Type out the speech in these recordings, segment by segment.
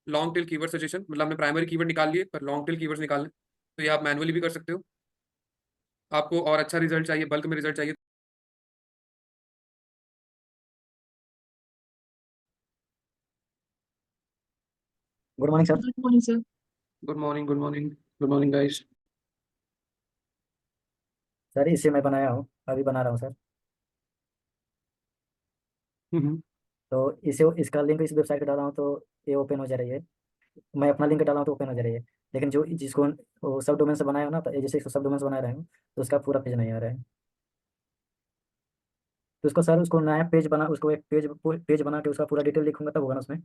Long tail keyword suggestion, मतलब हमने primary keyword निकाल लिए पर लॉन्ग टेल कीवर्ड्स निकालने, तो ये आप मैनुअली भी कर सकते हो। आपको और अच्छा रिजल्ट चाहिए, बल्क में रिजल्ट चाहिए। Good morning sir. Good morning sir. Good morning, good morning, good morning guys. Sir इसे मैं बनाया हूँ, अभी बना रहा हूँ सर। हम्म। तो इसे इसका लिंक इस वेबसाइट पे डाला हूँ तो ये ओपन हो जा रही है। मैं अपना लिंक डाला हूँ तो ओपन हो जा रही है। लेकिन जो जिसको वो सब डोमेन से बनाया हो ना, तो जैसे इसको सब डोमेन से बना रहे हूँ तो उसका पूरा पेज नहीं आ रहा है। तो उसको सर उसको नया पेज बना, उसको एक पेज पेज बना के उसका पूरा डिटेल लिखूंगा तब होगा ना उसमें।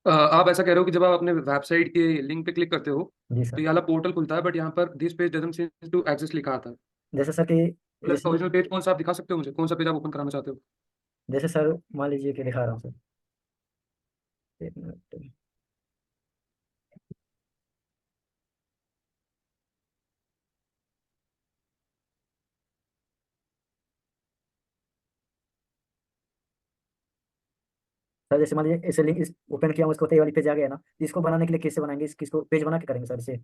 आप ऐसा कह रहे हो कि जब आप अपने वेबसाइट के लिंक पे क्लिक करते हो जी तो सर। ये वाला पोर्टल खुलता है, बट यहाँ पर this page doesn't seem to exist लिखा आता है। जैसे सर कि जैसे ओरिजिनल पेज कौन सा आप दिखा सकते हो मुझे? कौन सा पेज आप ओपन कराना चाहते हो? जैसे सर मान लीजिए कि दिखा रहा हूँ सर। एक मिनट। सर जैसे मान लीजिए ऐसे लिंक इस ओपन किया हूँ, इसको तो ये वाली पेज आ गया ना, इसको बनाने के लिए कैसे बनाएंगे, किसको पेज बना के करेंगे सर इसे?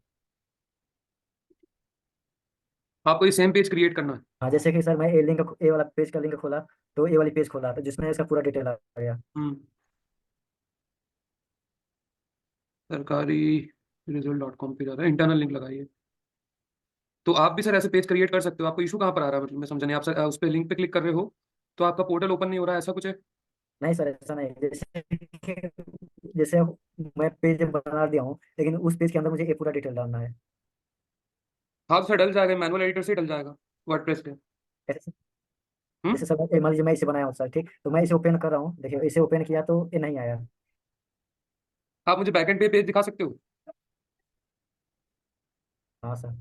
आपको ये सेम पेज क्रिएट करना है। हाँ जैसे कि सर मैं ए लिंक ए वाला पेज का लिंक खोला, तो ए वाली पेज खोला तो जिसमें इसका पूरा डिटेल आ गया। हम्म। सरकारी रिजल्ट डॉट कॉम पे जा रहा है, इंटरनल लिंक लगाइए। तो आप भी सर ऐसे पेज क्रिएट कर सकते हो। आपको इशू कहाँ पर आ रहा है? मतलब मैं समझा नहीं। आप सर उस पर लिंक पे क्लिक कर रहे हो तो आपका पोर्टल ओपन नहीं हो रहा है, ऐसा कुछ है? नहीं सर ऐसा नहीं, जैसे मैं पेज बना दिया हूँ लेकिन उस पेज के अंदर मुझे ये पूरा डिटेल डालना है। हाँ तो सर डल जाएगा, मैनुअल एडिटर से डल जाएगा वर्डप्रेस पे। कैसे? हम्म। जैसे सर मान लीजिए मैं इसे बनाया हूँ सर, ठीक, तो मैं इसे ओपन कर रहा हूँ, देखिए इसे ओपन किया तो ये नहीं आया। आप मुझे बैकएंड पे पेज दिखा सकते हो? हाँ सर।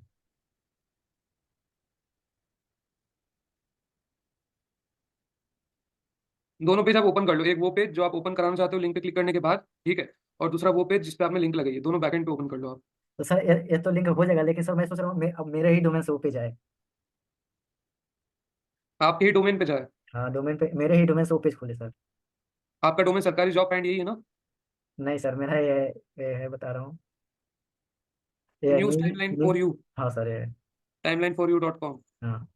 दोनों पेज आप ओपन कर लो। एक वो पेज जो आप ओपन कराना चाहते हो लिंक पे क्लिक करने के बाद, ठीक है, और दूसरा वो पेज जिस पे आपने लिंक लगाई है। दोनों बैकएंड पे ओपन कर लो आप। तो सर ये तो लिंक हो जाएगा, लेकिन सर मैं सोच रहा हूँ अब मेरे ही डोमेन से वो पेज आए। आपके ही डोमेन पे जाए। हाँ डोमेन पे, मेरे ही डोमेन से वो पेज खोले सर। आपका डोमेन सरकारी जॉब फाइंड यही है ना? नहीं सर मेरा ये है बता रहा हूँ, ये news new timeline new. For you, हाँ सर ये। Timeline for U dot com. हाँ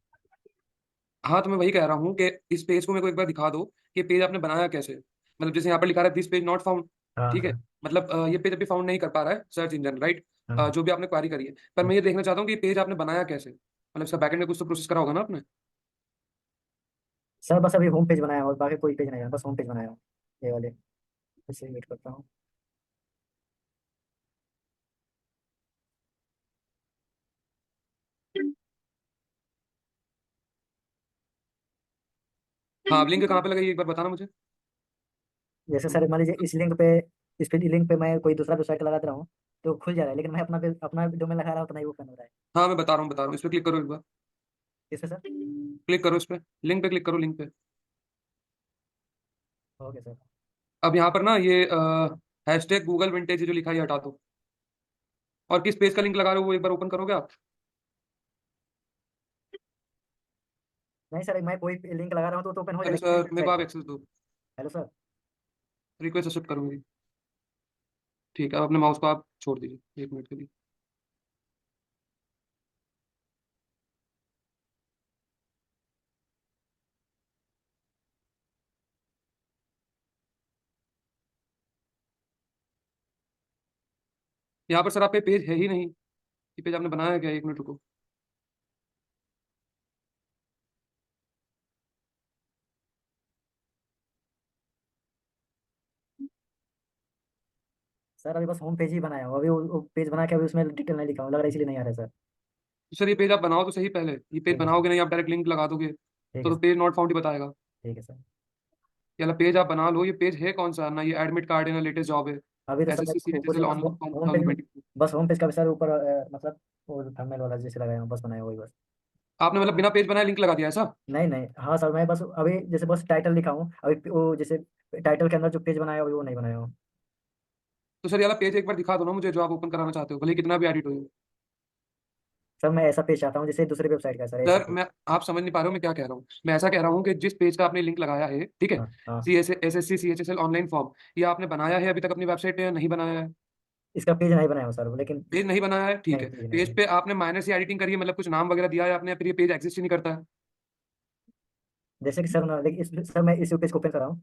हाँ तो मैं वही कह रहा हूँ कि इस पेज को मेरे को एक बार दिखा दो कि पेज आपने बनाया कैसे। मतलब जैसे यहाँ पर लिखा रहा है दिस पेज नॉट फाउंड, हाँ ठीक है, हाँ मतलब ये पेज अभी फाउंड नहीं कर पा रहा है सर्च इंजन, राइट? हाँ। जो भी आपने क्वारी करी है, पर मैं ये देखना चाहता हूँ कि ये पेज आपने बनाया कैसे। मतलब इसका बैकएंड में कुछ तो प्रोसेस करा होगा ना आपने। सर बस अभी होम पेज बनाया हूँ और बाकी कोई पेज नहीं है, बस होम पेज बनाया हूँ ये वाले। इसे वेट करता हूँ। हाँ, आप लिंक कहाँ पे लगाइए एक बार बताना मुझे। जैसे सर मान लीजिए इस लिंक पे, इस पे लिंक पे मैं कोई दूसरा वेबसाइट लगा दे रहा हूँ तो खुल जा रहा है, लेकिन मैं अपना डोमेन लगा रहा हूँ तो नहीं ओपन हो रहा है। हाँ मैं बता रहा हूँ, इस पे क्लिक करो एक बार। इस पे सर। क्लिक करो इस पे, लिंक पे क्लिक करो, लिंक पे। Okay sir. अब यहाँ पर ना ये हैशटैग गूगल विंटेज जो लिखा है ये हटा दो, और किस पेज का लिंक लगा रहे हो वो एक बार ओपन करोगे आप? नहीं सर मैं कोई लिंक लगा रहा हूँ तो ओपन हो हेलो जाएगा किसी सर, मेरे को वेबसाइट आप का। एक्सेस दो। Hello sir. रिक्वेस्ट एक्सेप्ट करूंगी। ठीक है, अब अपने माउस को आप छोड़ दीजिए 1 मिनट के लिए। यहाँ पर सर आप पे पेज है ही नहीं। ये पेज आपने बनाया है क्या? 1 मिनट रुको। सर अभी बस होम पेज ही बनाया हूँ, अभी वो पेज बना के अभी उसमें डिटेल नहीं लिखा हूँ, लग रहा है इसलिए नहीं आ रहा है सर। तो सर ये पेज आप बनाओ तो सही पहले। ये पेज ठीक है सर। बनाओगे नहीं, आप डायरेक्ट लिंक लगा दोगे ठीक है तो सर। पेज नॉट फाउंड ही बताएगा। ठीक है सर। ये वाला पेज आप बना लो। ये पेज है कौन सा? ना ये एडमिट कार्ड है ना लेटेस्ट जॉब है। अभी तो एस सर एस मैं सी सी एच एस कुछ एल बस ऑनलाइन फॉर्म होम पेज, 2022। बस होम पेज का भी सर ऊपर मतलब वो थंबनेल वाला जैसे लगाया हूँ बस बनाया वही बस। आपने मतलब बिना पेज बनाए लिंक लगा दिया ऐसा? नहीं नहीं, हाँ सर मैं बस अभी जैसे बस टाइटल लिखा हूँ अभी, वो जैसे टाइटल के अंदर जो पेज बनाया अभी वो नहीं बनाया हूँ। तो सर ये वाला पेज एक बार दिखा दो ना मुझे, जो आप ओपन कराना चाहते हो, भले ही कितना भी एडिट हो। सर मैं ऐसा पेज चाहता हूँ जैसे दूसरी वेबसाइट का है सर, ऐसा सर पेज। मैं आप समझ नहीं पा रहे हो मैं क्या कह रहा हूँ। मैं ऐसा कह रहा हूँ कि जिस पेज का आपने लिंक लगाया है, ठीक है, हाँ हाँ। C S S S C C H S L online form, ये आपने बनाया है अभी तक अपनी वेबसाइट पे या नहीं बनाया है? इसका पेज नहीं बनाया हूँ सर, लेकिन पेज नहीं बनाया है, ठीक नहीं, है। पेज नहीं पेज बनाया। पे आपने माइनर से एडिटिंग करी है, मतलब कुछ नाम वगैरह दिया है आपने, या फिर ये पेज एग्जिस्ट ही नहीं करता है? जैसे कि सर ना, लेकिन सर मैं इस पेज को ओपन कर रहा हूँ,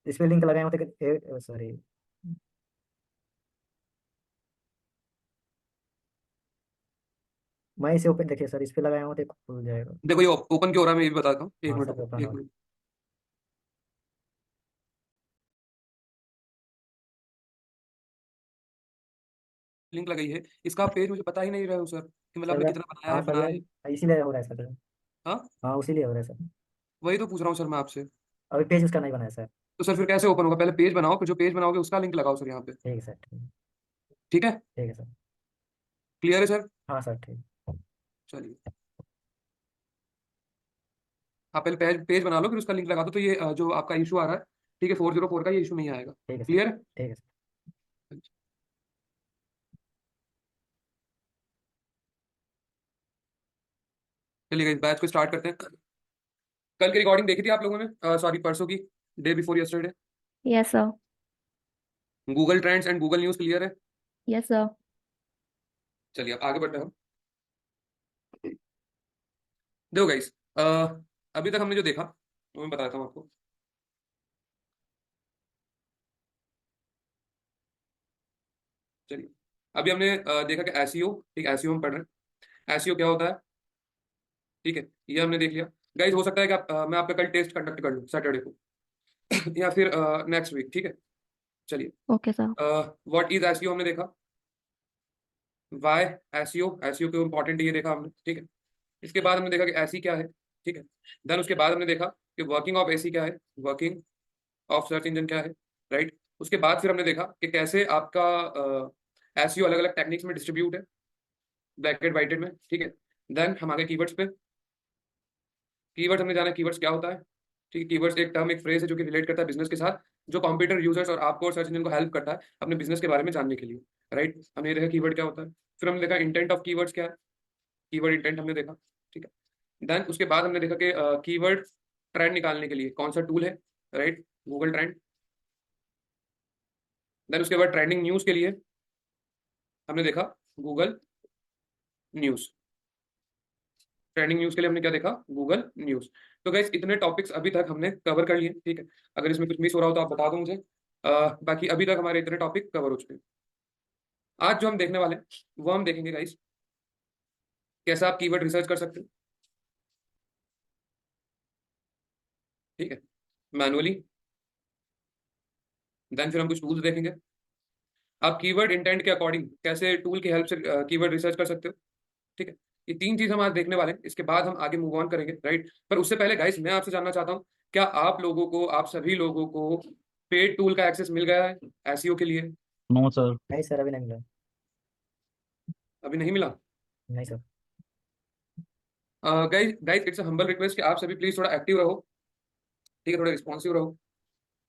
इस पे लिंक लगाया हूँ, तो सॉरी, मैं इसे ओपन, देखिए सर, इस पे लगाया हूँ तो खुल जाएगा। देखो ये ओपन क्यों हो रहा है मैं ये भी बताता हूँ, एक हाँ मिनट सर, रुको, ओपन एक हो। मिनट। लिंक लगाई है, इसका पेज मुझे पता ही नहीं रहा है सर कि मतलब सर आपने कितना बनाया हाँ है, सर, बनाया है। इसीलिए हो रहा है सर। हाँ, हाँ, उसीलिए हो रहा है सर। वही तो पूछ रहा हूँ सर मैं आपसे। अभी पेज उसका नहीं बनाया सर। तो सर फिर कैसे ओपन होगा? पहले पेज बनाओ, फिर जो पेज बनाओगे उसका लिंक लगाओ सर यहाँ पे। ठीक है सर, ठीक है। ठीक है, ठीक है सर। क्लियर है सर? हाँ सर, ठीक। चलिए, आप पहले पेज पेज बना लो, फिर उसका लिंक लगा दो, तो ये जो आपका इशू आ रहा है, ठीक है, 404 का, ये इशू नहीं आएगा। ठीक है सर। क्लियर है? ठीक है सर। चलिए इस बैच को स्टार्ट करते हैं। कल की रिकॉर्डिंग देखी थी आप लोगों ने? सॉरी, परसों की, day before yesterday. Yes sir. Google trends and Google news clear है? Yes sir. चलिए अब आगे बढ़ते हैं हम। देखो गाइस, अभी तक हमने जो देखा वो मैं बताता हूँ आपको। चलिए, अभी हमने देखा कि एसईओ, ठीक, एसईओ हम पढ़ रहे हैं। एसईओ क्या होता है, ठीक है, ये हमने देख लिया। गाइस हो सकता है कि मैं आपका कल टेस्ट कंडक्ट कर लूँ सैटरडे को या फिर नेक्स्ट वीक, ठीक है। चलिए, okay sir. What is SEO हमने देखा, वाई एसईओ, एसईओ क्यों इंपॉर्टेंट है ये देखा हमने, ठीक है। इसके बाद हमने देखा कि एसी क्या है, ठीक है। देन उसके बाद हमने देखा कि वर्किंग ऑफ एसी क्या है, वर्किंग ऑफ सर्च इंजन क्या है, राइट। उसके बाद फिर हमने देखा कि कैसे आपका एसईओ अलग अलग टेक्निक्स में डिस्ट्रीब्यूट है, ब्लैकेट वाइटेड में, ठीक है। देन हम आगे कीवर्ड्स पे। कीवर्ड्स हमने जाना कीवर्ड्स क्या होता है, ठीक है। कीवर्ड्स एक टर्म, एक फ्रेज है जो कि रिलेट करता है बिजनेस के साथ, जो कंप्यूटर यूजर्स और आपको और सर्च इंजन को हेल्प करता है अपने बिजनेस के बारे में जानने के लिए, राइट। हमने ये देखा कीवर्ड क्या होता है। फिर हमने देखा इंटेंट ऑफ कीवर्ड्स क्या है, कीवर्ड इंटेंट हमने देखा, ठीक है। देन उसके बाद हमने देखा कि कीवर्ड ट्रेंड निकालने के लिए कौन सा टूल है, राइट, गूगल ट्रेंड। देन उसके बाद ट्रेंडिंग न्यूज के लिए हमने देखा गूगल न्यूज। ट्रेंडिंग न्यूज के लिए हमने क्या देखा, गूगल न्यूज। तो गाइस इतने टॉपिक्स अभी तक हमने कवर कर लिए, ठीक है। अगर इसमें कुछ मिस हो रहा हो तो आप बता दो मुझे। बाकी अभी तक हमारे इतने टॉपिक कवर हो चुके हैं। आज जो हम देखने वाले हैं वो हम देखेंगे गाइस कैसे आप कीवर्ड रिसर्च कर सकते हो, ठीक है, मैनुअली। देन फिर हम कुछ टूल्स देखेंगे, आप कीवर्ड इंटेंट के अकॉर्डिंग कैसे टूल की हेल्प से कीवर्ड रिसर्च कर सकते हो, ठीक है। ये तीन चीज हम आज देखने वाले हैं, इसके बाद हम आगे मूव ऑन करेंगे, राइट। पर उससे पहले गाइस मैं आपसे जानना चाहता हूँ, क्या आप लोगों को, आप सभी लोगों को पेड टूल का एक्सेस मिल गया है एसईओ के लिए? No sir. नहीं सर, अभी नहीं मिला। अभी नहीं मिला? नहीं sir. Guys guys it's a humble request कि आप सभी प्लीज थोड़ा एक्टिव रहो, ठीक है, थोड़ा रिस्पॉन्सिव रहो,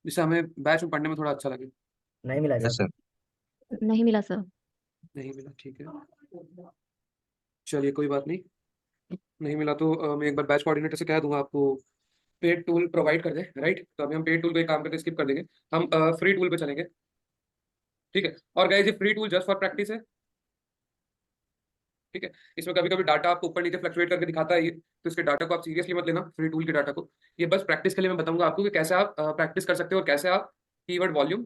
जिससे हमें बैच में पढ़ने में थोड़ा अच्छा लगे। नहीं मिला है यस सर। सर। नहीं मिला सर। नहीं मिला, ठीक है, चलिए कोई बात नहीं। नहीं मिला तो मैं एक बार बैच कोऑर्डिनेटर से कह दूंगा आपको पेड टूल प्रोवाइड कर दे, राइट। तो अभी हम पेड टूल पे काम करके स्किप कर देंगे, हम फ्री टूल पे चलेंगे, ठीक है। और गाइस ये free tool just for practice है, ठीक है। इसमें कभी कभी डाटा आपको ऊपर नीचे फ्लक्चुएट करके दिखाता है ये, तो इसके डाटा को आप सीरियसली मत लेना, फ्री टूल के डाटा को। ये बस प्रैक्टिस के लिए मैं बताऊंगा आपको कि कैसे आप प्रैक्टिस कर सकते हो और कैसे आप कीवर्ड वॉल्यूम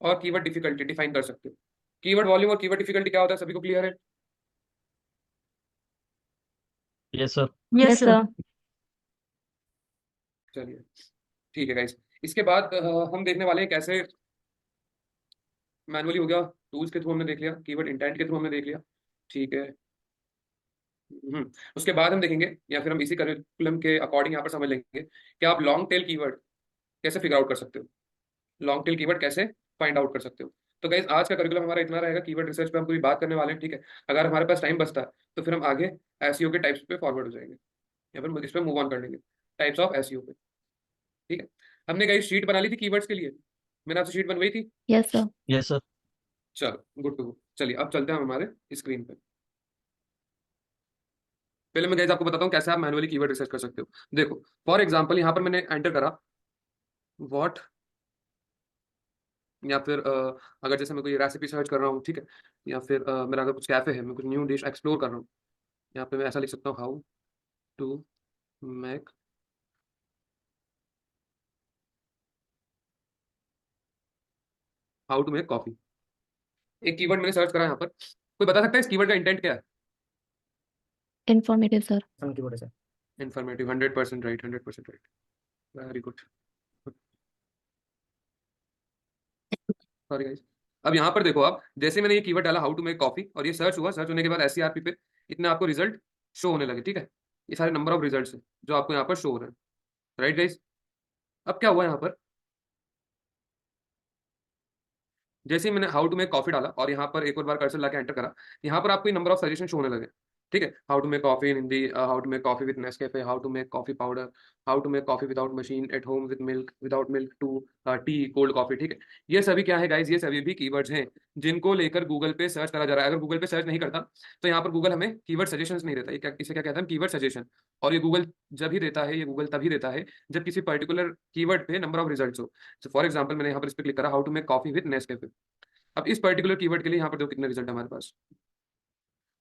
और कीवर्ड डिफिकल्टी डिफाइन कर सकते हो। कीवर्ड वॉल्यूम और कीवर्ड डिफिकल्टी क्या होता है, सभी को क्लियर है? Yes sir. Yes sir. चलिए, ठीक है गाइस। इसके बाद हम देखने वाले हैं कैसे मैनुअली हो गया, टूल्स के थ्रू हमने देख लिया, कीवर्ड इंटेंट के थ्रू हमने देख लिया, ठीक है। उसके बाद हम देखेंगे, या फिर हम इसी करिकुलम के अकॉर्डिंग यहाँ पर समझ लेंगे कि आप लॉन्ग टेल कीवर्ड कैसे फिगर आउट कर सकते हो, लॉन्ग टेल कीवर्ड कैसे फाइंड आउट कर सकते हो। तो गाइस आज का करिकुलम हमारा इतना रहेगा, कीवर्ड रिसर्च पे हम पूरी बात करने वाले हैं, ठीक है। अगर हमारे पास टाइम बचता है तो फिर हम आगे एसईओ के टाइप्स पे फॉरवर्ड हो जाएंगे, या फिर इस पे मूव ऑन कर लेंगे, टाइप्स ऑफ एसईओ पे, ठीक है। हमने गाइस शीट बना ली थी कीवर्ड्स के लिए, मैंने आपसे शीट बनवाई थी। Yes sir. Yes sir. चलो गुड टू गो, चलिए अब चलते हैं हम हमारे स्क्रीन पे। पहले मैं गाइस आपको बताता हूँ कैसे आप मैनुअली कीवर्ड रिसर्च कर सकते हो। देखो, फॉर एग्जांपल यहाँ पर मैंने एंटर करा व्हाट, या फिर अगर जैसे मैं कोई रेसिपी सर्च कर रहा हूँ, ठीक है, या फिर मेरा अगर कुछ कैफे है, मैं कुछ न्यू डिश एक्सप्लोर कर रहा हूँ, यहाँ पे मैं ऐसा लिख सकता हूँ, हाउ टू मेक कॉफी। एक कीवर्ड मैंने सर्च करा यहाँ पर, कोई बता सकता है इस कीवर्ड का इंटेंट क्या है? Informative sir. कीवर्ड है sir. Informative, 100% right, 100% right, very good. Sorry guys. अब यहाँ पर देखो आप, जैसे मैंने ये कीवर्ड डाला हाउ टू मेक कॉफी और ये सर्च हुआ, सर्च होने के बाद एससीआरपी पे इतने आपको रिजल्ट शो होने लगे, ठीक है। ये सारे नंबर ऑफ रिजल्ट्स हैं जो आपको यहाँ पर शो हो रहे हैं, राइट गाइस। अब क्या हुआ यहाँ पर, जैसे ही मैंने हाउ टू मेक कॉफी डाला और यहाँ पर एक और बार कर्सर लाके एंटर करा, यहाँ पर आपको नंबर ऑफ सजेशन शो होने लगे, ठीक है। How to make coffee in Hindi, how to make coffee with Nescafe, how to make coffee powder, how to make coffee without machine at home with milk, without milk to tea cold coffee, ठीक है। ये सभी क्या है guys, ये सभी भी keywords हैं जिनको लेकर गूगल पे सर्च करा जा रहा है। अगर गूगल पे सर्च नहीं करता तो यहाँ पर गूगल हमें कीवर्ड सजेशंस नहीं देता। ये क्या, इसे क्या कहते हैं, कीवर्ड सजेशन। और ये गूगल जब ही देता है, ये गूगल तभी देता है जब किसी पर्टिकुलर कीवर्ड पे नंबर ऑफ रिजल्ट्स हो। फॉर एग्जाम्पल मैंने यहाँ पर इस पर क्लिक करा, how to make coffee with Nescafe. अब इस पर्टिकुलर कीवर्ड के लिए यहाँ पर देखो कितने रिजल्ट हमारे पास,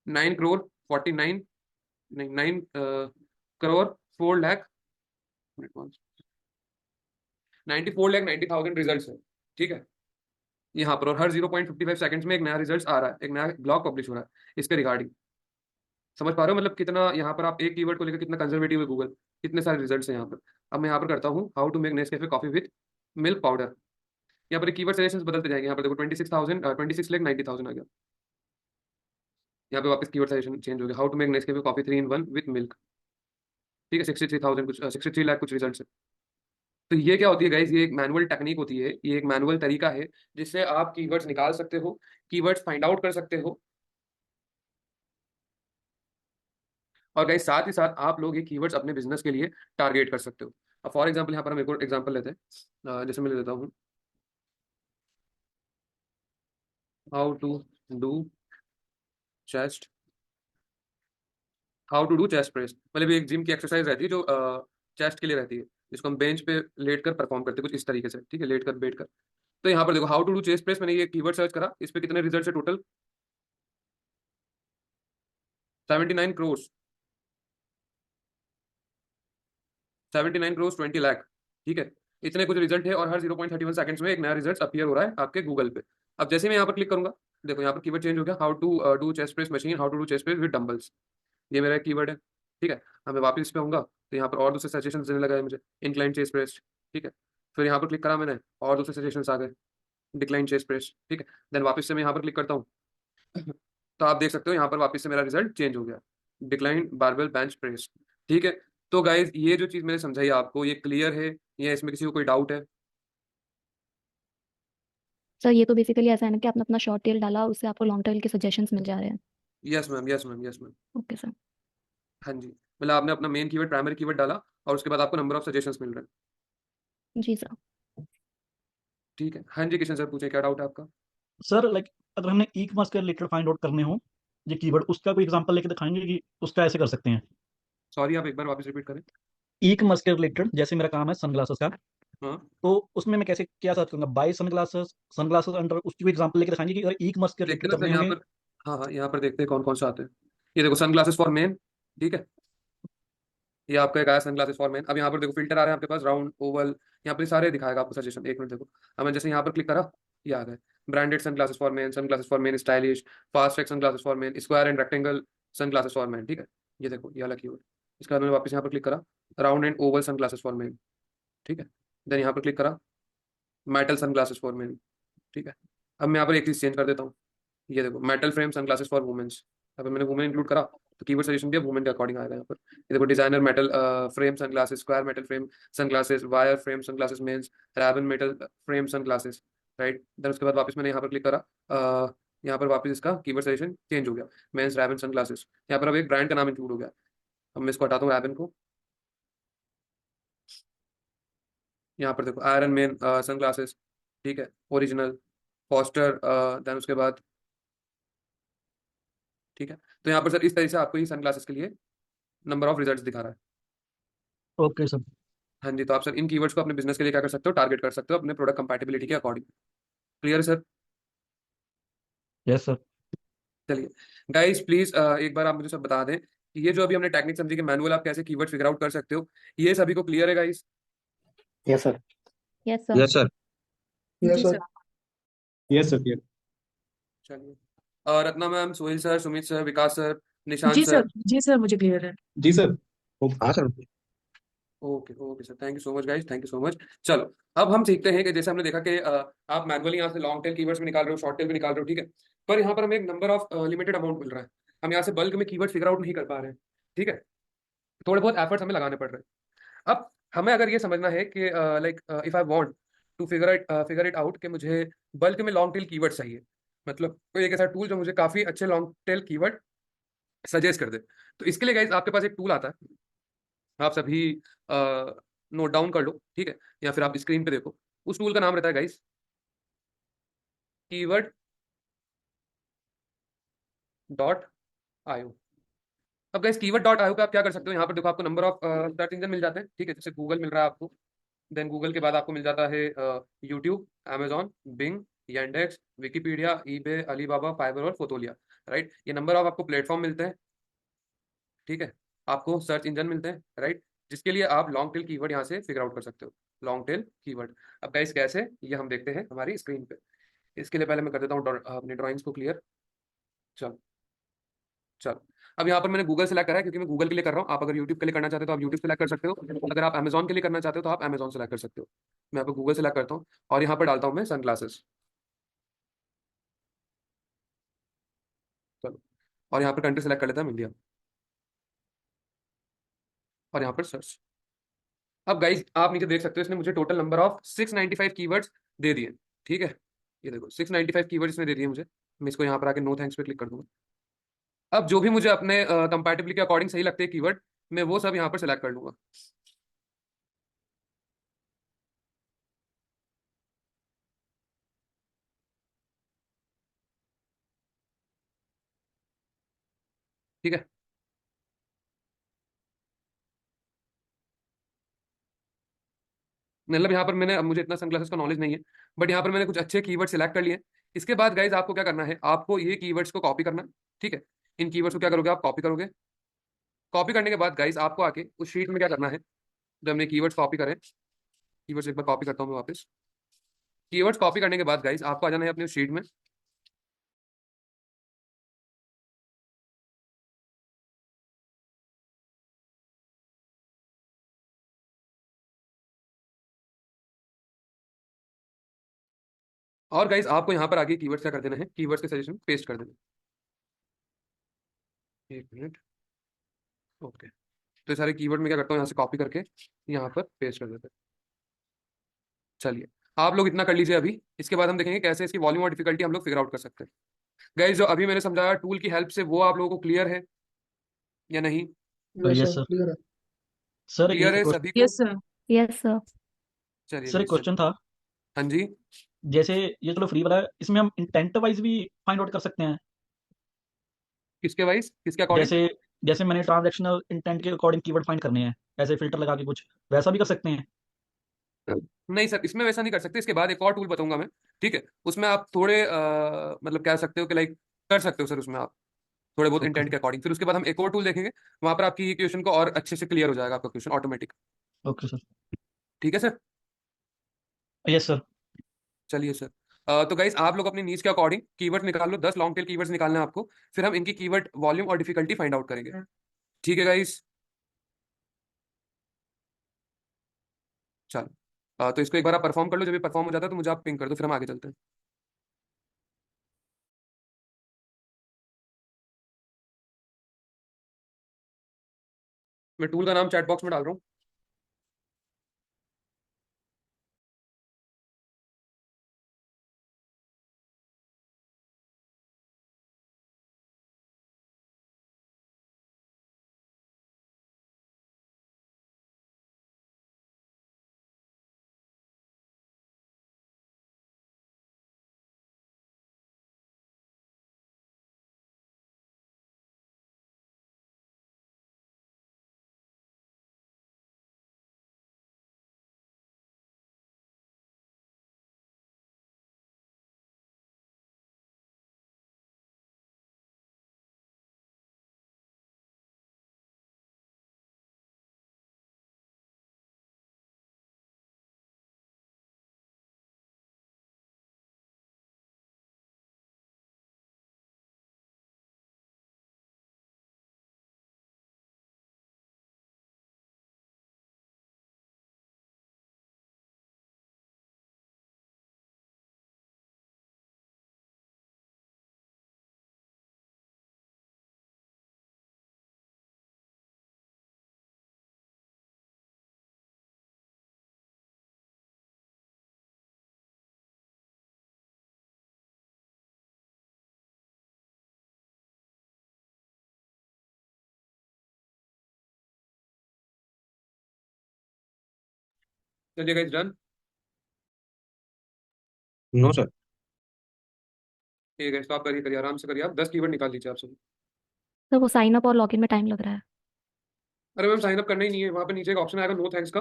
9 करोड़ 49, नहीं 9 करोड़ 4 लाख 94 लाख 90,000 रिजल्ट है, ठीक है, यहाँ पर। और हर 0.55 सेकंड्स में एक नया रिजल्ट आ रहा है, एक नया ब्लॉग पब्लिश हो रहा है इसके रिगार्डिंग। समझ पा रहे हो मतलब कितना यहाँ पर आप एक कीवर्ड को लेकर कितना कंजर्वेटिव है गूगल, कितने सारे रिजल्ट्स हैं यहाँ पर। अब मैं यहाँ पर करता हूँ how to make Nescafe coffee with milk powder, यहाँ पर कीवर्ड सजेशंस बदलते जाएंगे। यहाँ पर देखो 26 लाख 90,000 आ गया, यहाँ पे वापस कीवर्ड सजेशन चेंज हो गया, how to make Nescafe coffee 3 in 1 with milk, ठीक है, 63,000 कुछ 63 लाख कुछ रिजल्ट है। तो ये क्या होती है गाइज, ये एक मैनुअल टेक्निक होती है, ये एक मैनुअल तरीका है जिससे आप कीवर्ड्स निकाल सकते हो, कीवर्ड्स फाइंड आउट कर सकते हो। और गाइज साथ ही साथ आप लोग ये कीवर्ड्स अपने बिजनेस के लिए टारगेट कर सकते हो। अब फॉर एग्जाम्पल यहाँ पर हम एक और एग्जाम्पल लेते हैं, जैसे मैं ले लेता हूँ how to do chest, how to do chest press. मतलब ये एक जिम की एक्सरसाइज रहती है जो चेस्ट के लिए रहती है, जिसको हम बेंच पे लेट कर परफॉर्म करते हैं कुछ इस तरीके से, ठीक है, लेट कर बैठ कर। तो यहाँ पर देखो how to do chest press, मैंने ये कीवर्ड सर्च करा, इस पे कितने रिजल्ट है टोटल, 79 करोड़, 79 करोड़ 20 लाख, ठीक है, इतने कुछ रिजल्ट है। और हर 0.31 सेकंड्स में एक नया रिजल्ट अपीयर हो रहा है आपके गूगल पे। अब जैसे मैं यहाँ पर क्लिक करूंगा, देखो यहाँ पर कीवर्ड चेंज हो गया, how to do chest press machine, how to do chest press with dumbbells, ये मेरा कीवर्ड है, ठीक है। अब मैं वापस इस पे आऊंगा तो यहाँ पर और दूसरे सजेशन देने लगा है मुझे, इंक्लाइन चेस्ट प्रेस, ठीक है। फिर यहाँ पर क्लिक करा मैंने और दूसरे सजेशन आ गए, डिक्लाइन चेस्ट प्रेस, ठीक है। देन वापस से मैं यहाँ पर क्लिक करता हूँ तो आप देख सकते हो यहाँ पर वापस से मेरा रिजल्ट चेंज हो गया, डिक्लाइन बारबेल बेंच प्रेस, ठीक है। तो गाइज ये जो चीज मैंने समझाई आपको, ये क्लियर है या इसमें किसी को कोई डाउट है? सर ये तो बेसिकली ऐसा है ना कि आपने अपना शॉर्ट टेल डाला, उससे आपको लॉन्ग टेल के सजेशंस मिल जा रहे हैं। Yes ma'am, yes ma'am, yes ma'am. Okay sir. हाँ जी, मतलब आपने अपना मेन कीवर्ड प्राइमरी कीवर्ड डाला और उसके बाद आपको नंबर ऑफ सजेशंस मिल रहे हैं, जी सर। ठीक है। हाँ जी किशन सर पूछे, क्या डाउट है आपका? सर लाइक अगर हमने ई कॉमर्स के रिलेटेड फाइंड आउट करने हो ये कीवर्ड, उसका कोई एग्जांपल लेके दिखाएंगे कि उसका ऐसे कर सकते हैं? सॉरी आप एक बार वापस रिपीट करें। ई कॉमर्स के रिलेटेड, जैसे मेरा काम है सनग्लासेस का, हाँ, तो उसमें मैं कैसे क्या सर्च करूंगा, बाय सनग्लासेस, सनग्लासेस अंडर, उसकी कोई एग्जांपल लेके दिखाएंगे कि अगर ई कॉमर्स के देखते रिलेटेड हैं ना करने फिर यहाँ होंगे? पर। हाँ हाँ, यहाँ पर देखते हैं कौन कौन से आते हैं। ये देखो सन ग्लासेस फॉर मेन, ठीक है, ये आपका एक आया सन ग्लासेस फॉर मेन। अब यहाँ पर देखो फिल्टर आ रहे हैं आपके पास, राउंड ओवल, यहाँ पर सारे दिखाएगा आपको सजेशन। एक मिनट देखो, अब मैं जैसे यहाँ पर क्लिक करा, ये आ गए branded sunglasses for men stylish, Fastrack sunglasses for men, square and rectangle sunglasses for men, ठीक है। ये देखो ये अलग कीवर्ड। इसके बाद मैंने वापस यहाँ पर क्लिक करा, round and oval sunglasses for men, ठीक है। देन यहाँ पर क्लिक करा, metal sunglasses for men, ठीक है। अब मैं यहाँ पर एक चीज चेंज कर देता हूँ, ये देखो metal frame sunglasses for womens. अगर मैंने वुमेन इंक्लूड करा तो कीवर्ड सजेशन दिया वुमेन के अकॉर्डिंग आएगा यहाँ पर। ये देखो designer metal frame sunglasses, square metal frame sunglasses, wire frame sunglasses mens, Ray-Ban metal frame sunglasses, right. Then उसके बाद वापस मैंने यहाँ पर क्लिक करा, यहाँ पर वापस इसका कीवर्ड सजेशन चेंज हो गया, मेंस रैबन सनग्लासेस। यहाँ पर अब एक ब्रांड का नाम इंक्लूड हो गया। अब मैं इसको हटाता हूँ रैबन को, यहाँ पर देखो आयरन मैन सनग्लासेस, ठीक है, ओरिजिनल, फॉस्टर, देन उसके बाद, ठीक है। तो यहाँ पर सर इस तरह से आपको ये सनग्लासेस के लिए नंबर ऑफ रिजल्ट्स दिखा रहा है। Okay sir. हाँ जी, तो आप सर इन कीवर्ड्स को अपने बिजनेस के लिए क्या कर सकते हो, टारगेट कर सकते हो अपने प्रोडक्ट कंपैटिबिलिटी के अकॉर्डिंग। क्लियर है सर? Yes sir. चलिए गाइस, प्लीज एक बार आप मुझे सब बता दें कि ये जो अभी हमने टेक्निक समझी कि मैनुअल आप कैसे कीवर्ड फिगर आउट कर सकते हो, ये सभी को क्लियर है guys? Yes sir. Yes sir. Yes sir. Yes जी sir. Sir. Yes sir clear. चलिए, Ratna ma'am, Sohail sir, Sumit sir, Vikas sir, Nishant ji sir. Sir. जी सर, मुझे क्लियर है। जी सर। हाँ sir. Okay okay sir, thank you so much guys, thank you so much. चलो, अब हम सीखते हैं कि जैसे हमने देखा कि आप मैनुअली यहाँ से लॉन्ग टेल कीवर्ड्स भी निकाल रहे हो, शॉर्ट टेल भी निकाल रहे हो, ठीक है, पर यहाँ पर हमें एक नंबर ऑफ लिमिटेड अमाउंट मिल रहा है। हम यहाँ से बल्क में कीवर्ड फिगर आउट नहीं कर पा रहे हैं, ठीक है, थोड़े बहुत एफर्ट्स हमें लगाने पड़ रहे हैं। अब हमें अगर ये समझना है कि like if I want to figure it out कि मुझे बल्क में लॉन्ग टेल कीवर्ड चाहिए, मतलब कोई एक ऐसा टूल जो मुझे काफी अच्छे लॉन्ग टेल कीवर्ड सजेस्ट कर दे, तो इसके लिए गाइस आपके पास एक टूल आता है। आप सभी नोट डाउन कर लो, ठीक है, या फिर आप स्क्रीन पे देखो। उस टूल का नाम रहता है गाइस कीवर्ड डॉट आयो। अब गाइस कीवर्ड डॉट आयो पे आप क्या कर सकते हो, यहाँ पर देखो आपको नंबर ऑफ सर्च इंजन मिल जाते हैं, ठीक है, जैसे गूगल मिल रहा है आपको, देन गूगल के बाद आपको मिल जाता है YouTube, amazon, Bing, yandex, Wikipedia, eBay, Alibaba, Fiverr और फोटोलिया। राइट, ये नंबर ऑफ आपको प्लेटफॉर्म मिलते हैं, ठीक है, आपको सर्च इंजन मिलते हैं, राइट, जिसके लिए आप लॉन्ग टेल कीवर्ड यहाँ से फिगर आउट कर सकते हो, लॉन्ग टेल कीवर्ड। अब गाइस कैसे, ये हम देखते हैं हमारी स्क्रीन पे। इसके लिए पहले मैं कर देता हूँ अपनी ड्राइंग्स को क्लियर। चलो चलो, अब यहाँ पर मैंने गूगल सेलेक्ट करा है क्योंकि मैं गूगल के लिए कर रहा हूँ। आप अगर यूट्यूब के लिए करना चाहते हो तो आप यूट्यूब सेलेक्ट कर सकते हो, अगर आप अमेजॉन के लिए करना चाहते हो तो आप अमेजॉन सेलेक्ट कर सकते हो। मैं यहाँ पर गूगल सेलेक्ट करता हूँ और यहाँ पर डालता हूँ मैं सनग्लासेस। चलो, और यहाँ पर कंट्री सेलेक्ट कर लेता हूँ इंडिया, और यहाँ पर सर्च। अब गाइस आप नीचे देख सकते हो, इसने मुझे टोटल नंबर ऑफ 695 कीवर्ड्स दे दिए, ठीक है, ये देखो 695 कीवर्ड्स इसने दे दिए मुझे। मैं इसको यहाँ पर आके नो थैंक्स पे क्लिक कर दूंगा। अब जो भी मुझे अपने कंपैटिबिलिटी के अकॉर्डिंग सही लगते हैं कीवर्ड, मैं वो सब यहाँ पर सेलेक्ट कर लूंगा। ठीक है, मतलब यहाँ पर मैंने, अब मुझे इतना सनग्लासेस का नॉलेज नहीं है, बट यहाँ पर मैंने कुछ अच्छे कीवर्ड सिलेक्ट कर लिए हैं। इसके बाद गाइज आपको क्या करना है, आपको ये कीवर्ड्स को कॉपी करना है, ठीक है, इन कीवर्ड्स को क्या करोगे, आप कॉपी करोगे। कॉपी करने के बाद गाइज आपको आके उस शीट में क्या करना है, जब हमने कीवर्ड्स कॉपी करें, कीवर्ड्स एक बार कॉपी करता हूँ मैं वापस। कीवर्ड्स कॉपी करने के बाद गाइज आपको आ जाना है अपनी शीट में। और गाइज आपको यहाँ पर आगे कीवर्ड्स क्या कर देना है, कीवर्ड्स के सजेशन पेस्ट कर देना है। एक मिनट, ओके, तो ये सारे कीवर्ड में क्या करता हूँ, यहाँ से कॉपी करके यहाँ पर पेस्ट कर देते हैं। चलिए, आप लोग इतना कर लीजिए अभी, इसके बाद हम देखेंगे कैसे इसकी वॉल्यूम और डिफिकल्टी हम लोग फिगर आउट कर सकते हैं। गाइज जो अभी मैंने समझाया टूल की हेल्प से, वो आप लोगों को क्लियर है या नहीं? Yes yes sir, sir. Clear है। सर क्लियर एक है क्वेश्चन। सभी को? Yes sir. Yes sir. चलिए सर एक गाइस, क्वेश्चन था। हाँ जी। जैसे ये चलो फ्री वाला है, इसमें हम इंटेंट वाइज भी फाइंड आउट कर सकते हैं। किसके वाइज, किसके अकॉर्डिंग? जैसे जैसे मैंने ट्रांजैक्शनल इंटेंट के अकॉर्डिंग कीवर्ड फाइंड करने हैं, ऐसे फिल्टर लगा के कुछ वैसा भी कर सकते हैं। नहीं सर, इसमें वैसा नहीं कर सकते। इसके बाद एक और टूल बताऊंगा मैं, ठीक है, उसमें आप थोड़े मतलब कह सकते हो कि लाइक कर सकते हो सर उसमें आप थोड़े बहुत ओके इंटेंट सर। के अकॉर्डिंग। फिर उसके बाद हम एक और टूल देखेंगे, वहां पर आपकी क्वेश्चन को और अच्छे से क्लियर हो जाएगा, आपका क्वेश्चन ऑटोमेटिक। Okay sir. ठीक है सर? Yes sir. चलिए सर, तो गाइस आप लोग अपनी नीड्स के अकॉर्डिंग कीवर्ड निकाल लो, 10 लॉन्ग टेल कीवर्ड्स निकालना है आपको, फिर हम इनकी कीवर्ड वॉल्यूम और डिफिकल्टी फाइंड आउट करेंगे। ठीक है गाइस, चलो, तो इसको एक बार आप परफॉर्म कर लो, जब ये परफॉर्म हो जाता है तो मुझे आप पिंग कर दो, फिर हम आगे चलते हैं। मैं टूल का नाम चैट बॉक्स में डाल रहा हूँ। चलिए गाइस डन। No sir. ठीक है, तो आप करिए करिए, आराम से करिए, आप 10 कीवर्ड निकाल लीजिए आप सब। तो वो साइन अप और लॉगिन में टाइम लग रहा है। अरे मैम साइन अप करना ही नहीं है, वहाँ पे नीचे एक ऑप्शन आएगा नो थैंक्स का,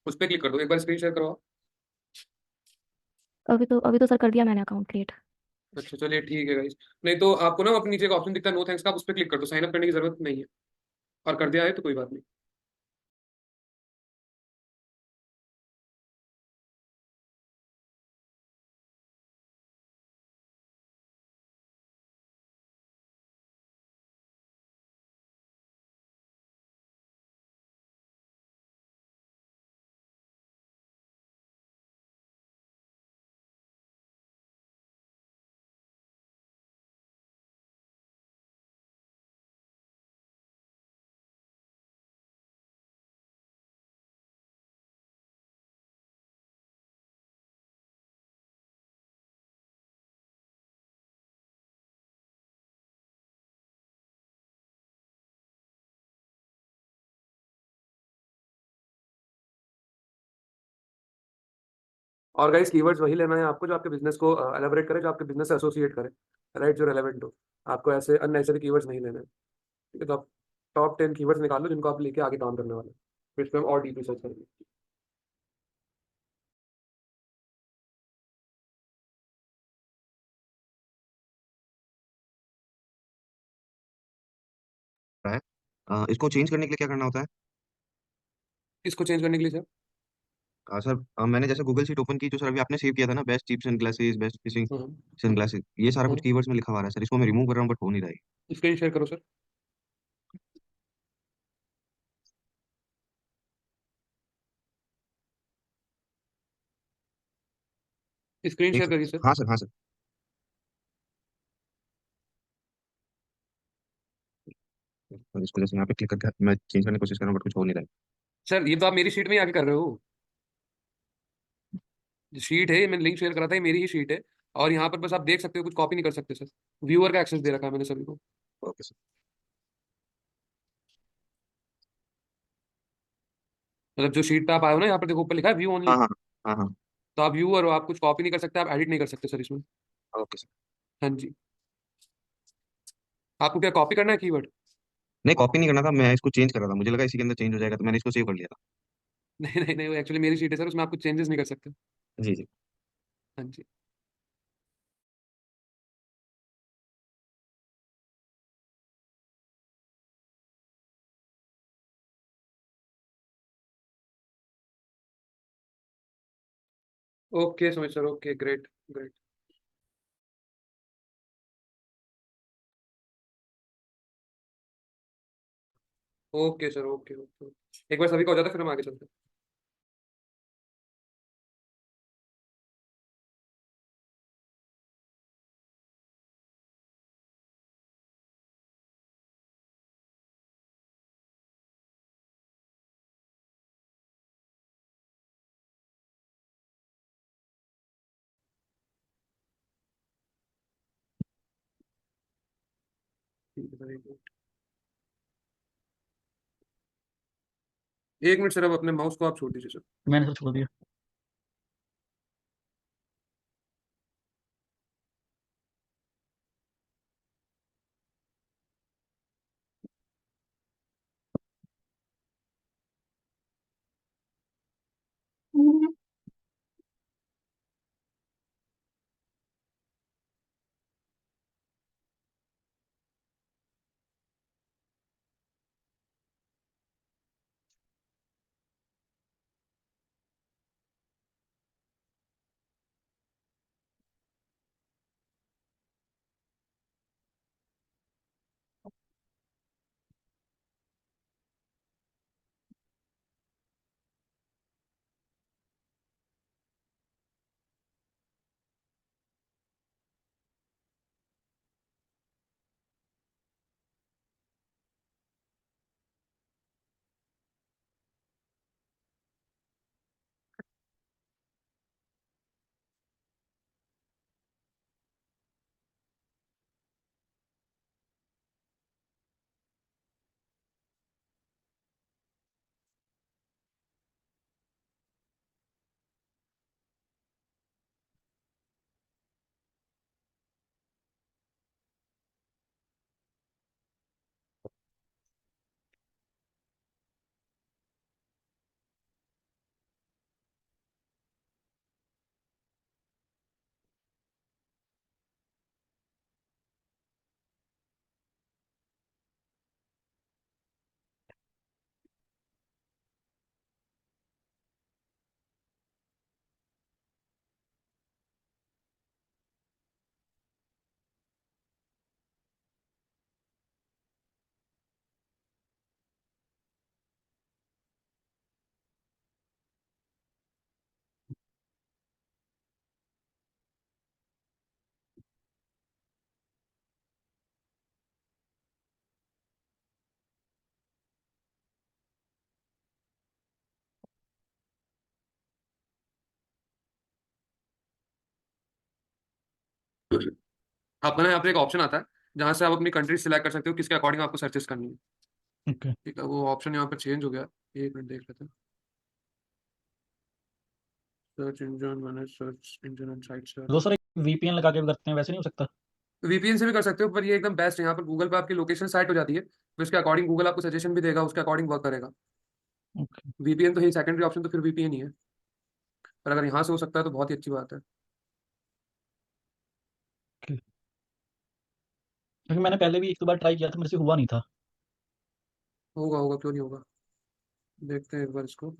उस पर क्लिक कर दो, एक बार स्क्रीन शेयर करो आप। अभी तो सर कर दिया मैंने अकाउंट क्रिएट। अच्छा चलिए ठीक है गाइस। नहीं तो आपको ना अपने नीचे एक ऑप्शन दिखता है नो थैंक्स का, आप उस पर क्लिक कर दो, साइन अप करने की जरूरत नहीं है, और कर दिया है तो कोई बात नहीं। और गाइस कीवर्ड्स वही लेना है आपको जो आपके बिजनेस को एलाबोरेट करे, जो आपके बिजनेस से एसोसिएट करे, राइट, जो रेलेवेंट हो। आपको ऐसे अननेसेसरी कीवर्ड्स नहीं लेने हैं, ठीक है? तो आप टॉप 10 कीवर्ड्स निकाल लो जिनको आप लेके आगे काम करने वाले हैं, फिर इसमें हम और डीपली सर्च करेंगे। है इसको चेंज करने के लिए क्या करना होता है? इसको चेंज करने के लिए सर, सर मैंने जैसे गूगल शीट ओपन की, जो सर अभी आपने सेव किया था ना, best cheap sunglasses, best fishing hmm sunglasses, ये सारा कुछ हम्म कीवर्ड्स में लिखा हुआ है सर, इसको मैं रिमूव कर रहा हूँ बट हो नहीं रहा है। स्क्रीन शेयर करो सर, स्क्रीन एक शेयर करिए सर। हाँ सर, हाँ सर। और इसको जैसे यहाँ पे क्लिक करके मैं चेंज करने की कोशिश कर रहा हूँ बट कुछ हो नहीं रहा सर ये तो आप मेरी शीट में ही आके कर रहे हो, शीट है ये, मैंने लिंक शेयर करा था, ये मेरी ही शीट है, और यहाँ पर बस आप देख सकते हो, कुछ कॉपी नहीं कर सकते सर, व्यूअर का एक्सेस दे रखा है मैंने सभी को। है। Okay sir. मतलब जो शीट पे आप आए हो ना, यहाँ पर देखो ऊपर लिखा है व्यू हाँ ओनली, हाँ हाँ हाँ। तो आप व्यूअर हो, आप कुछ कॉपी नहीं कर सकते, आप एडिट नहीं कर सकते सर इसमें। Okay sir. हाँ जी। आपको क्या कॉपी करना है कीवर्ड? नहीं, कॉपी नहीं करना था, मैं इसको चेंज कर रहा था, मुझे लगा इसी के अंदर चेंज हो जाएगा तो मैंने इसको सेव कर लिया था। नहीं नहीं नहीं, वो एक्चुअली मेरी शीट है सर, उसमें आप कुछ चेंजेस नहीं कर सकते। जी जी। हाँ जी। ओके समझ sir, okay great great. Okay sir, okay okay, एक बार सभी का हो जाता है फिर हम आगे चलते हैं। ठीक है सर, एक मिनट सर, अब अपने माउस को आप छोड़ दीजिए सर। मैंने सर छोड़ दिया। आपका ना यहाँ पे एक ऑप्शन आता है जहाँ से आप अपनी कंट्री सिलेक्ट कर सकते हो किसके अकॉर्डिंग आपको सर्चेस करनी है। ओके। ठीक है, वो ऑप्शन यहाँ पर चेंज हो गया। एक मिनट देख लेते हैं। Search engine manage search engine and site तो सर्च। सर एक वीपीएन लगा के भी करते हैं, वैसे नहीं हो सकता? वीपीएन से भी कर सकते हो, पर ये एकदम बेस्ट है। यहाँ पर गूगल पे आपकी लोकेशन सेट हो जाती है, तो उसके अकॉर्डिंग गूगल आपको सजेशन भी देगा, उसके अकॉर्डिंग वर्क करेगा। ओके। वीपीएन तो ही सेकेंडरी ऑप्शन, तो फिर वीपीएन ही है। पर अगर यहाँ से हो सकता है तो बहुत ही अच्छी बात है। ओके। क्योंकि मैंने पहले भी एक दो बार ट्राई किया था, मेरे से हुआ नहीं था। होगा होगा, क्यों नहीं होगा। देखते हैं एक बार इसको।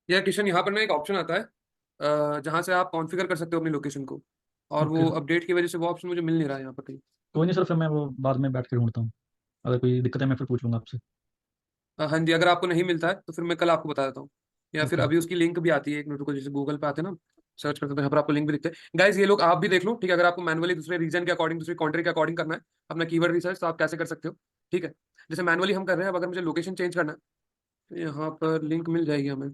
या किशन, यहाँ पर ना एक ऑप्शन आता है जहाँ से आप कॉन्फ़िगर कर सकते हो अपनी लोकेशन को, और ओके। वो अपडेट की वजह से वो ऑप्शन मुझे मिल नहीं रहा है यहाँ पर कहीं। कोई नहीं सर, फिर मैं वो बाद में बैठ के ढूंढता हूँ। अगर कोई दिक्कत है मैं फिर पूछ लूंगा आपसे। हाँ जी, अगर आपको नहीं मिलता है तो फिर मैं कल आपको बता देता हूँ। या फिर ओके। अभी उसकी लिंक भी आती है, एक मिनट को, जैसे गूगल पे आते हैं ना, सर्च करते हैं तो यहाँ पर आपको लिंक भी दिखते हैं। गाइज ये लोग आप भी देख लो, ठीक है। अगर आपको मैनुअली दूसरे रीजन के अकॉर्डिंग, दूसरी कंट्री के अकॉर्डिंग करना है अपना कीवर्ड रिसर्च, तो आप कैसे कर सकते हो, ठीक है। जैसे मैनुअली हम कर रहे हैं, अब अगर मुझे लोकेशन चेंज करना है तो यहाँ पर लिंक मिल जाएगी हमें।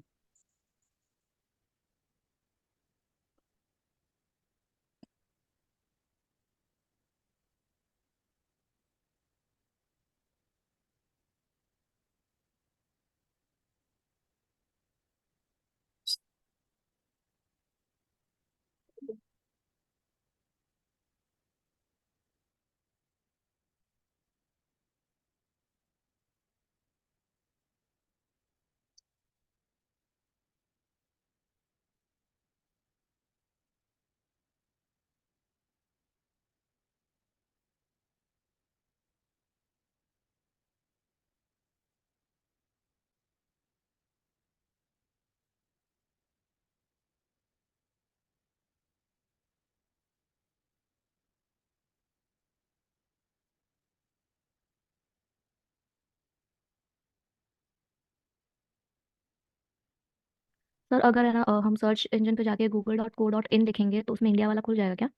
सर अगर है ना हम सर्च इंजन पे जाके google.co.in लिखेंगे तो उसमें इंडिया वाला खुल जाएगा क्या?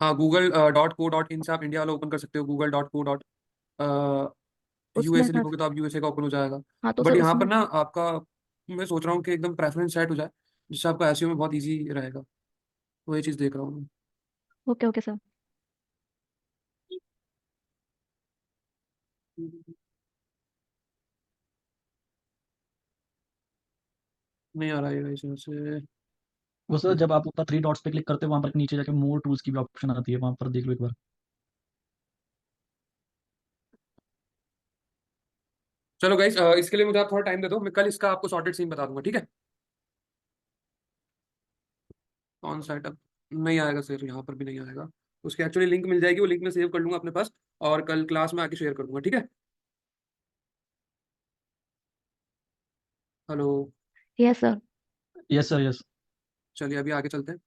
हाँ, google.co.in से आप इंडिया वाला ओपन कर सकते हो। google.co. उसमें यूएसए सर, लिखोगे तो आप यूएसए का ओपन हो जाएगा। हाँ तो बट सर यहाँ पर उसमें, ना आपका, मैं सोच रहा हूँ कि एकदम प्रेफरेंस सेट हो जाए, जिससे आपका एसईओ में बहुत इजी रहेगा। तो ये चीज़ देख रहा हूँ ओके ओके सर। मैं। नहीं आ रहा है इसमें से। वो सर जब आप ऊपर थ्री डॉट्स पे क्लिक करते हो, वहां पर नीचे जाके मोर टूल्स की भी ऑप्शन आती है, वहां पर देख लो एक बार। चलो गाइस, इसके लिए मुझे आप थोड़ा टाइम दे दो, मैं कल इसका आपको सॉर्टेड सीन बता दूंगा, ठीक है। ऑन साइट अब नहीं आएगा सर, यहाँ पर भी नहीं आएगा। उसकी एक्चुअली लिंक मिल जाएगी, वो लिंक में सेव कर लूंगा अपने पास और कल क्लास में आके शेयर कर दूंगा, ठीक है। Hello. Yes sir. Yes sir, yes. चलिए अभी आगे चलते हैं।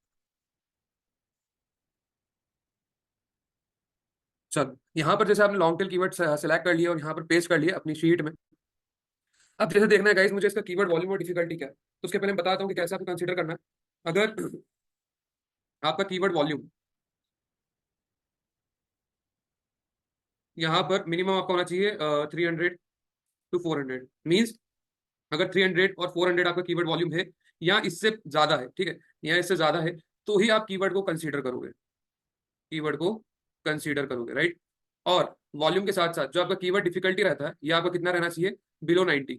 चलो यहाँ पर जैसे आपने लॉन्ग टेल कीवर्ड सेलेक्ट कर लिया और यहाँ पर पेस्ट कर लिया अपनी शीट में। अब जैसे देखना है गाइस मुझे इसका कीवर्ड वॉल्यूम और डिफिकल्टी क्या है, तो उसके पहले मैं बताता हूँ कि कैसे आपको कंसीडर करना है। अगर आपका कीवर्ड वॉल्यूम यहाँ पर मिनिमम आपका होना चाहिए 300 to 400, मीन्स अगर 300 और 400 आपका कीवर्ड वॉल्यूम है या इससे ज्यादा है, ठीक है, या इससे ज्यादा है, तो ही आप कीवर्ड को कंसीडर करोगे, कीवर्ड को कंसीडर करोगे, राइट। और वॉल्यूम के साथ साथ जो आपका कीवर्ड डिफिकल्टी रहता है ये आपका कितना रहना चाहिए, बिलो 90,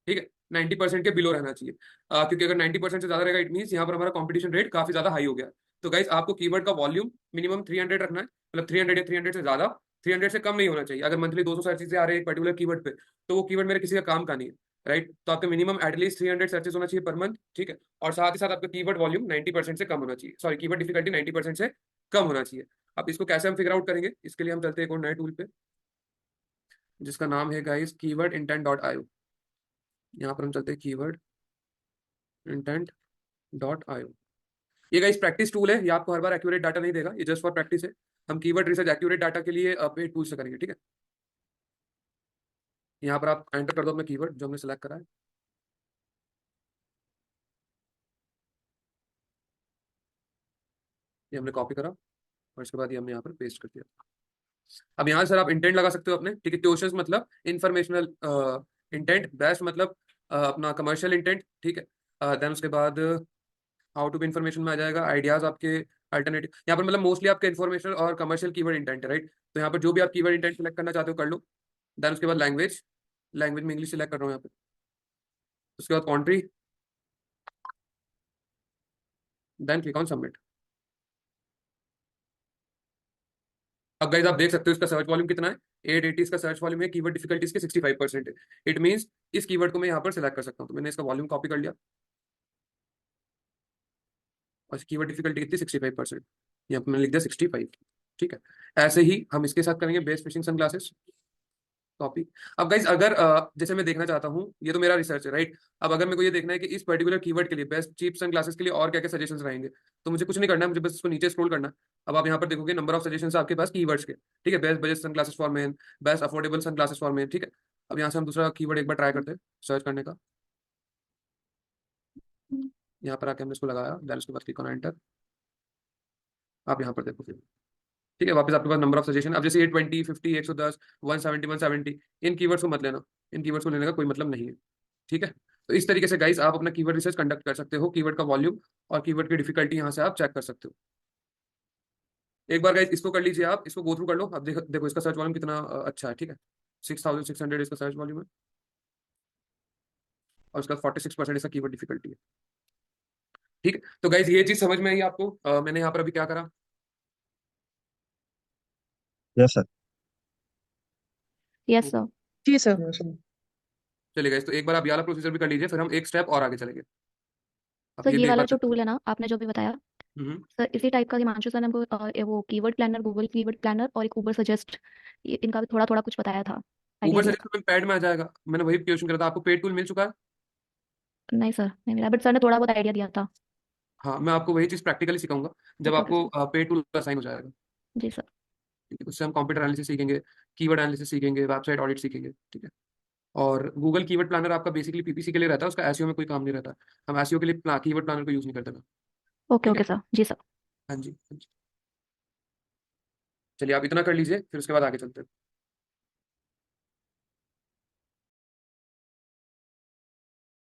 ठीक है, 90% के बिलो रहना चाहिए। क्योंकि अगर 90% से ज्यादा रहेगा इट मीन्स यहाँ पर हमारा कॉम्पिटिशन रेट काफी ज्यादा हाई हो गया। तो गाइस आपको कीवर्ड का वॉल्यूम मिनिमम 300 रखना है, मतलब 300 या 300 से ज्यादा, 300 से कम नहीं होना चाहिए। अगर मंथली 200 सर्चेज आ रहे हैं एक पर्टिकुलर कीवर्ड पे, तो वो कीवर्ड मेरे किसी का काम का नहीं है, राइट। तो आपका मिनिमम एटलीस्ट 300 सर्चेस होना चाहिए पर मंथ, ठीक है। और साथ ही साथ आपका कीवर्ड वॉल्यूम 90% से कम होना चाहिए, सॉरी कीवर्ड डिफिकल्टी 90% से कम होना चाहिए। अब इसको कैसे हम फिगर आउट करेंगे, इसके लिए हम चलते हैं एक और नए टूल पे जिसका नाम है guys keyword intent dot IO. यहाँ पर हम चलते हैं कीवर्ड इंटेंट डॉट आईओ। ये गाइस प्रैक्टिस टूल है, ये आपको हर बार एक्यूरेट डाटा नहीं देगा, ये जस्ट फॉर प्रैक्टिस है। हम कीवर्ड रिसर्च एक्यूरेट डाटा के लिए पेड टूल से करेंगे, ठीक है। यहाँ पर आप एंटर कर दो अपना कीवर्ड जो हमने सेलेक्ट करा है। ये हमने कॉपी करा और इसके बाद ये हमने यहाँ पर पेस्ट कर दिया। अब यहाँ सर आप इंटेंट लगा सकते हो अपने, ठीक है। ट्यूशंस मतलब इंफॉर्मेशनल इंटेंट, बेस्ट मतलब अपना कमर्शियल इंटेंट, ठीक है। देन उसके बाद हाउ टू बी इन्फॉर्मेशन में आ जाएगा, आइडियाज आपके अल्टरनेटिव। यहाँ पर मतलब मोस्टली आपके इन्फॉर्मेशनल और कमर्शियल कीवर्ड इंटेंट है, राइट। तो यहाँ पर जो भी आप कीवर्ड इंटेंट सेलेक्ट करना चाहते हो कर लो। देन उसके बाद लैंग्वेज, लैंग्वेज में इंग्लिश सेलेक्ट कर रहा हूँ यहाँ पे। उसके बाद country, then click on submit. अब गाइस आप देख सकते हो इसका सर्च वॉल्यूम कितना है, 880 इसका सर्च वॉल्यूम है, कीवर्ड डिफिकल्टी इसके 65% है। इट मींस इस कीवर्ड को मैं यहाँ पर सिलेक्ट कर सकता हूँ। तो मैंने इसका वॉल्यूम कॉपी कर लिया और कीवर्ड डिफिकल्टी कितनी 65%, यहाँ पर मैंने लिख दिया 65, ठीक है। ऐसे ही हम इसके साथ करेंगे बेस्ट फिशिंग सनग्लासेस, कॉपी। अब गाइज अगर जैसे मैं देखना चाहता हूँ, ये तो मेरा रिसर्च है, राइट। अब अगर मेरे को ये देखना है कि इस पर्टिकुलर कीवर्ड के लिए बेस्ट चीप सनग्लासेस के लिए और क्या क्या सजेशंस रहेंगे, तो मुझे कुछ नहीं करना है, मुझे बस इसको नीचे स्क्रॉल करना है। अब आप यहाँ पर देखोगे नंबर ऑफ सजेशंस आपके पास कीवर्ड्स के, ठीक है। Best budget sunglasses for main, best affordable sunglasses for men, ठीक है। अब यहाँ से हम दूसरा कीवर्ड एक बार ट्राई करते हैं सर्च करने का। यहाँ पर आके हमने इसको लगाया, देन उसके बाद क्लिक ऑन एंटर। आप यहाँ पर देखो फिर, ठीक है, वापस आपके पास नंबर ऑफ सजेशन। अब जैसे ये 20, 50, 110, 170, 170, इन कीवर्ड्स को मत लेना, इन कीवर्ड्स को लेने का कोई मतलब नहीं है, ठीक है। तो इस तरीके से गाइस आप अपना कीवर्ड रिसर्च कंडक्ट कर सकते हो, कीवर्ड का वॉल्यूम और कीवर्ड की डिफिकल्टी यहाँ से आप चेक कर सकते हो। एक बार गाइस इसको कर लीजिए, आप इसको गो थ्रू कर लो। अब देखो देखो इसका सर्च वॉल्यूम कितना अच्छा है, ठीक है। 6600 इसका सर्च वॉल्यूम है और उसका 46% इसका कीवर्ड डिफिकल्टी है, ठीक है। तो गाइस ये चीज समझ में आई आपको। मैंने यहाँ पर अभी क्या करा, यस सर। Yes sir. जी सर। चलिए गाइस तो एक बार आप ये वाला प्रोसीजर भी कर लीजिए, फिर हम एक स्टेप और आगे चलेंगे। आप सर ये ये भी एक वाला बार जो टूल है ना आपने जो भी बताया, हम्म। सर इसी टाइप का हिमांशु सर ने हमको वो keyword planner, Google keyword planner और एक ऊबर सजेस्ट, इनका भी थोड़ा थोड़ा कुछ बताया था, आइडिया ऊबर दिया सजेशन में पेड में आ जाएगा, मैंने वही क्वेश्चन करा था। आपको पेड टूल मिल चुका है? था। नहीं सर नहीं मिला, बट सर ने थोड़ा बहुत आइडिया दिया था। हाँ मैं आपको वही चीज प्रैक्टिकली सिखाऊंगा जब ओके ओके आपको सर। पेड टूल असाइन हो जाएगा, जी सर। ठीक है। उससे हम कंप्यूटर एनालिसिस सीखेंगे, कीवर्ड एनालिसिस सीखेंगे, वेबसाइट ऑडिट सीखेंगे, ठीक है। और गूगल कीवर्ड प्लानर आपका बेसिकली पीपीसी के लिए रहता है, उसका एसईओ में कोई काम नहीं रहता। हम एसईओ के लिए कीवर्ड प्लानर को यूज नहीं करते ना, ओके ठीक है। Okay sir. जी सर। हाँ जी, हाँ जी। चलिए आप इतना कर लीजिए, फिर उसके बाद आगे चलते हैं।